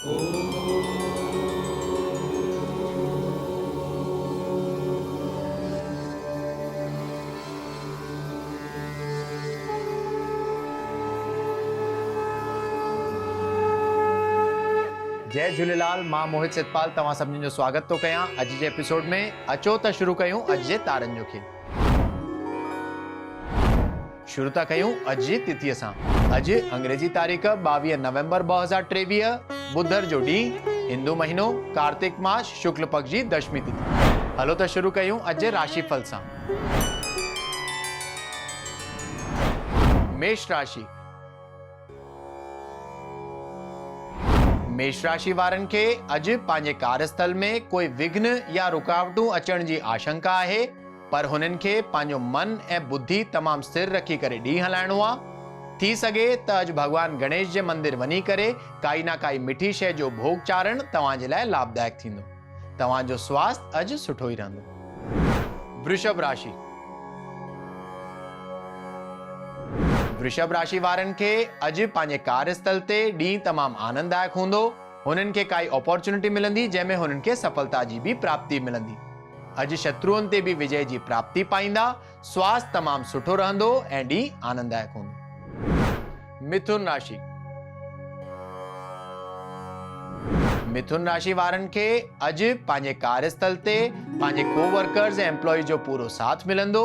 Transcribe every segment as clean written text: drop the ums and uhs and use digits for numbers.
जय झूलेलाल। मां मोहित सितपाल तव्हां सभिनी जो स्वागत तो कयां अॼु जे एपिसोड में। अचो त शुरू कयूं अॼु जे तारनि जो खेल। शुरू था कयूं अॼु जी तिथीअ सां। अॼु अंग्रेजी तारीख़ 22 नवंबर 2023 बुधर जो ॾींहुं, हिंदू महीनो कार्तिक मास शुक्ल पक्ष जी दशमी तिथि। हलो त शुरू कयूं अॼु जे राशिफल सां। मेष राशि। मेष राशि वारनि खे अॼु पंहिंजे कार्यस्थल में कोई विघ्न या रुकावटूं अचण जी आशंका आहे, पर हुननि खे पंहिंजो मन ऐं बुद्धि तमामु स्थिर रखी करे ॾींहुं हलाइणो आहे। थी सघे त अॼु भॻवान गणेश जे मंदिर वञी करे काई ना काई मिठी शइ जो भोग चाढ़ण तव्हांजे लाइ लाभदायक थींदो। तव्हांजो स्वास्थ्य अॼु सुठो ई रहंदो। वृषभ राशि। वृषभ राशि वारनि खे अॼु पंहिंजे कार्यस्थल ते ॾींहुं तमामु आनंददायक हूंदो। हुननि खे काई अपॉर्चुनिटी मिलंदी जंहिंमें हुननि खे सफलता जी भी प्राप्ति मिलंदी। अॼु शत्रुअनि ते भी विजय जी प्राप्ति पाईंदा। स्वास्थ्य तमामु सुठो रहंदो ऐं ॾींहुं आनंददायक हूंदो। मिथुन राशि। मिथुन राशि वारनि खे अॼु पंहिंजे कार्यस्थल ते पंहिंजे कोवर्कर्स ऐं एम्प्लॉय जो पूरो साथ मिलंदो।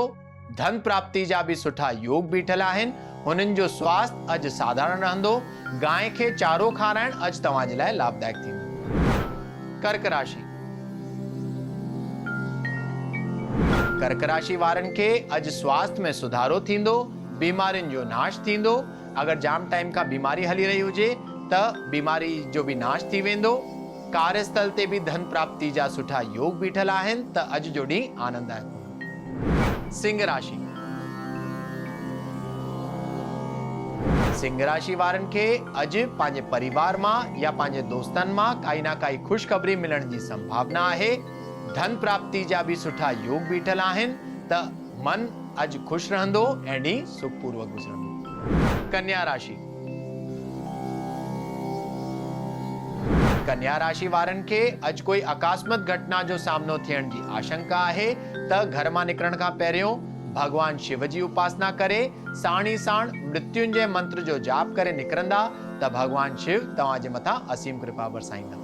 धन प्राप्ति जा भी सुठा योग बीठल आहिनि। हुननि जो स्वास्थ्य अॼु साधारण रहंदो। गांइ खे चारो खाराइण अॼु तव्हांजे लाइ लाभदायक थींदो। कर्क राशि। कर्क राशि वारनि खे अॼु स्वास्थ्य में सुधारो थींदो। बीमारियुनि जो नाश थींदो। अगर जाम टाइम खां बीमारी हली रही हुजे त बीमारी जो भी नाश थी वेंदो। कार्यस्थल ते भी धन प्राप्ति जा सुठा योग बीठल आहिनि त अॼु जो ॾींहुं आनंददायक हूंदो। सिंह राशि। सिंह राशि वारनि खे अॼु पंहिंजे परिवार मां या पंहिंजे दोस्तनि मां काई ना काई ख़ुशख़बरी मिलण जी संभावना आहे। धन प्राप्ति जा भी सुठा योग बीठल आहिनि त मन अॼु खुश रहंदो ऐं ॾींहुं सुखपूर्वक गुज़रंदो। कन्या राशि। कन्या राशि वारनि खे अॼु कोई अकस्मात घटना जो सामनो थियण जी आशंका आहे त घर मां निकिरण खां पहिरियों भगवान शिव जी उपासना करे साणी साण मृत्युंजय मंत्र जो जाप करे निकिरंदा त भगवान शिव तव्हांजे मथां असीम कृपा बरसाईंदा।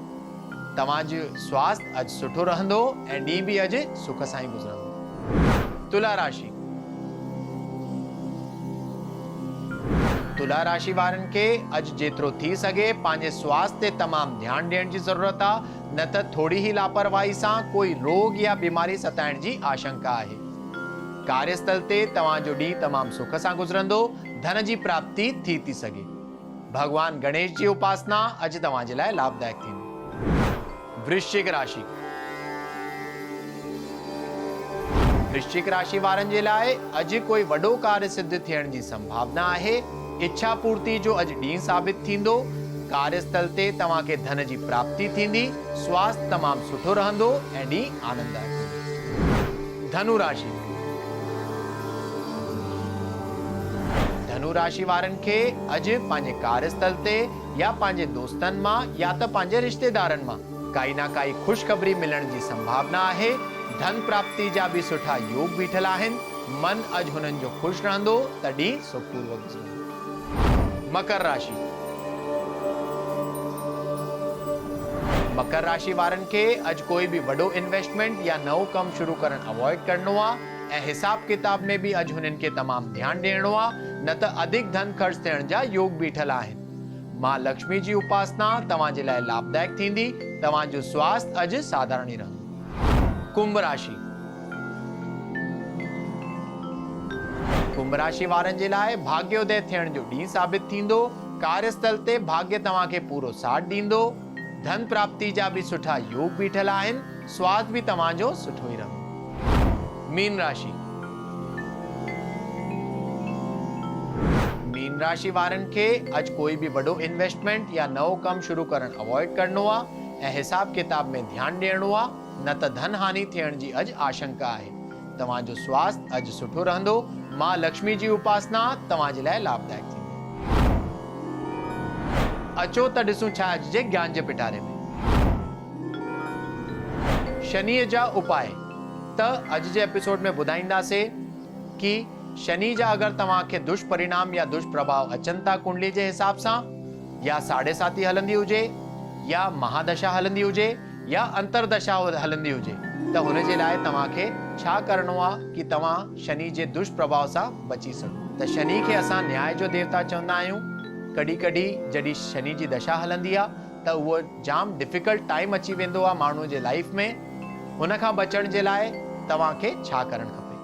तव्हांजो स्वास्थ्य अॼु सुठो रहंदो ऐं ॾींहुं भी अॼु सुख सां ई गुज़रंदो। तुला राशि। तुला राशि वारनि खे अॼु जेतिरो थी सघे पंहिंजे स्वास्थ्य ते तमामु ध्यानु ॾियण जी ज़रूरत आहे, न त थोड़ी ही लापरवाही सां कोई रोग या बीमारी सताइण जी आशंका आहे। कार्यस्थल ते तव्हांजो ॾींहुं तमामु सुख सां गुज़रंदो। धन जी प्राप्ति थी सघे। भगवान गणेश जी उपासना अॼु तव्हांजे लाइ लाभदायक थींदी। वृश्चिक राशि। वृश्चिक राशि वारनि जे लाइ अॼु कोई वॾो कार्य सिद्ध थियण जी संभावना आहे। इच्छा पूर्ति जो अॼु ॾींहुं साबित थींदो। कार्यस्थल ते तव्हांखे धन जी प्राप्ति थींदी। स्वास्थ्य तमामु सुठो रहंदो ऐं ॾींहुं आनंददायक हूंदो। धनु राशि। धनु राशि वारनि खे अॼु पंहिंजे कार्यस्थल ते या पंहिंजे दोस्तनि मां या त पंहिंजे रिश्तेदारनि मां काई ना काई ख़ुशख़बरी मिलण जी संभावना आहे। धन प्राप्ति जा भी सुठा योग बीठल आहिनि। मन अॼु हुननि जो खुश रहंदो त ॾींहुं सुखपूर्वक गुज़रंदो। मकर राशि। मकर राशि वारनि खे अॼु कोई भी वॾो इन्वेस्टमेंट या नओं कमु शुरू करण अवॉइड करणो आहे ऐं हिसाब किताब में भी अॼु हुननि खे तमामु ध्यानु ॾियणो आहे, न त अधिक धन ख़र्च थियण जा योग बीठल आहिनि। मां लक्ष्मी जी उपासना तव्हांजे लाइ लाभदायक थींदी। तव्हांजो स्वास्थ्य अॼु साधारण ई रहंदो। कुंभ राशि। कुंभ राशि वारनि जे लाइ भाग्योदय थियण जो ॾींहुं साबित थींदो। कार्यस्थल ते भाग्य तव्हांखे पूरो साथ ॾींदो। धन प्राप्ति जा भी सुठा योग बीठल आहिनि। स्वास्थ्य भी तव्हांजो सुठो ई रहंदो। मीन राशि। मीन राशि वारनि खे अॼु कोई भी वॾो इन्वेस्टमेंट या नओं कमु शुरू करण अवॉइड करणो आहे ऐं हिसाब किताब में ध्यानु ॾियणो आहे, न त धन हानि थियण जी अॼु आशंका आहे। तव्हांजो स्वास्थ्य अॼु सुठो रहंदो। मां लक्ष्मी जी उपासना तव्हांजे लाइ लाभदायक थींदी। अचो त ॾिसूं छा अॼु जे ज्ञान जे पिटारे में। शनीअ जा उपाय त अॼु जे एपिसोड में ॿुधाईंदासीं कि शनि जा अगरि तव्हांखे दुष्परिणाम या दुष्प्रभाव अचनि था कुंडली जे हिसाब सां, या साढ़े साती हलंदी हुजे, या महादशा हलंदी हुजे, या अंतरदशा हलंदी हुजे, त हुन जे लाइ तव्हांखे छा करणो आहे कि तव्हां शनि जे दुष्प्रभाव सां बची सघो। त शनि खे असां न्याय जो देवता चवंदा आहियूं। कॾहिं कॾहिं जॾहिं शनि जी दशा हलंदी आहे त उहो जाम डिफिकल्ट टाइम अची वेंदो आहे माण्हू जे लाइफ में। हुन खां बचण जे लाइ तव्हांखे छा करणु खपे?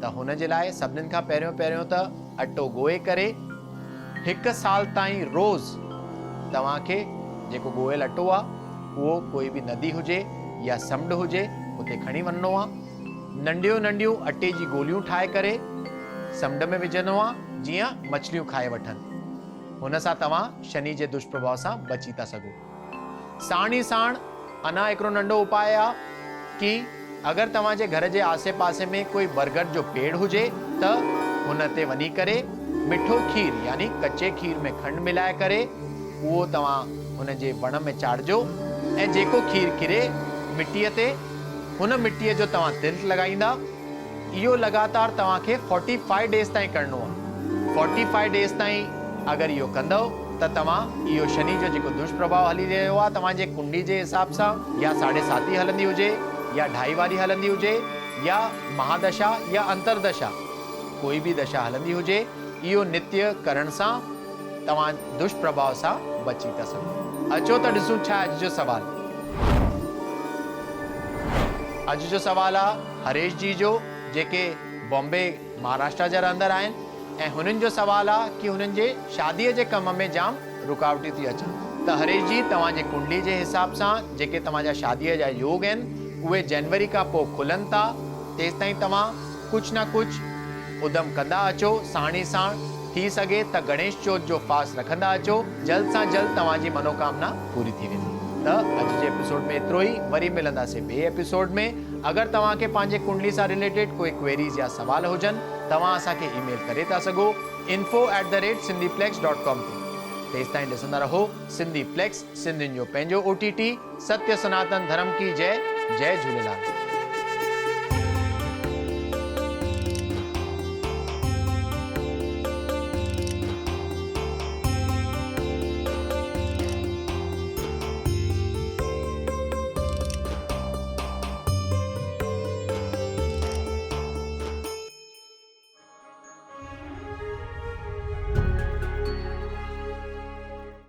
त हुन जे लाइ सभिनीनि खां पहिरियों त अटो ॻोहे करे 1 साल ताईं रोज़ तव्हांखे जेको ॻोहियल अटो आहे उहो कोई बि नदी हुजे या समुंड हुजे उते खणी वञिणो आहे। नंढियूं नंढियूं अटे जी गोलियूं ठाहे करे समुंड में विझणो आहे, जीअं मछलियूं खाए वठनि। हुन सां तव्हां शनि जे दुष्प्रभाव सां बची था सघो। साण ई साण अञा हिकिड़ो नंढो उपाय आहे कि अगरि तव्हांजे घर जे आसे पासे में कोई बरगद जो पेड़ हुजे त हुन ते वञी करे मिठो खीर यानी कच्चे खीर में खंडु मिलाए करे उहो तव्हां हुन जे वण में चाढ़िजो, ऐं जेको खीर किरे मिटीअ ते, हुन मिटीअ जो तव्हां तिलक लॻाईंदा। इहो लगातार तव्हांखे 45 डेज़ ताईं करणो आहे। 45 डेज़ ताईं अगरि इहो कंदव त तव्हां इहो शनि जो जेको दुष्प्रभाव हली रहियो आहे तव्हांजे कुंडली जे हिसाब सां, या साढ़े साती हलंदी हुजे, या 2.5 वारी हलंदी हुजे, या महादशा या अंतरदशा, कोई भी दशा हलंदी हुजे, इहो नित्य करण सां तव्हां दुष्प्रभाव सां बची था सघो। अचो त ॾिसूं छा अॼु जो सवाल। अॼु जो सवाल आहे हरेश जी जो, जेके बॉम्बे महाराष्ट्र जा रहंदड़ आहिनि, ऐं हुननि जो सवाल आहे कि हुननि जे शादीअ जे कम में जाम रुकावटियूं थी अचनि। त हरेश जी, तव्हांजे कुंडली जे हिसाब सां जेके तव्हांजा शादीअ जा योग आहिनि उहे जनवरी खां पोइ खुलनि था। तेसि ताईं तव्हां कुझु न कुझु उद्यम कंदा अचो। साण ई साण थी सघे त गणेश चौथ जो फास्ट रखंदा अचो। जल्द सां जल्द तव्हांजी मनोकामना पूरी थी वेंदी। त अॼु जे एपिसोड में एतिरो ई। वरी मिलंदासीं ॿिए एपिसोड में। अगरि तव्हांखे पंहिंजे कुंडली सां रिलेटेड कोई क्वेरीज़ या सवाल हुजनि, तव्हां असांखे ईमेल करे था सघो info@sindhiplex.com ते। तेसि ताईं ॾिसंदा रहो सिंधी प्लेक्स, सिंधियुनि जो पंहिंजो OTT। सत्य सनातन धर्म की जय। जय झूलेलाल।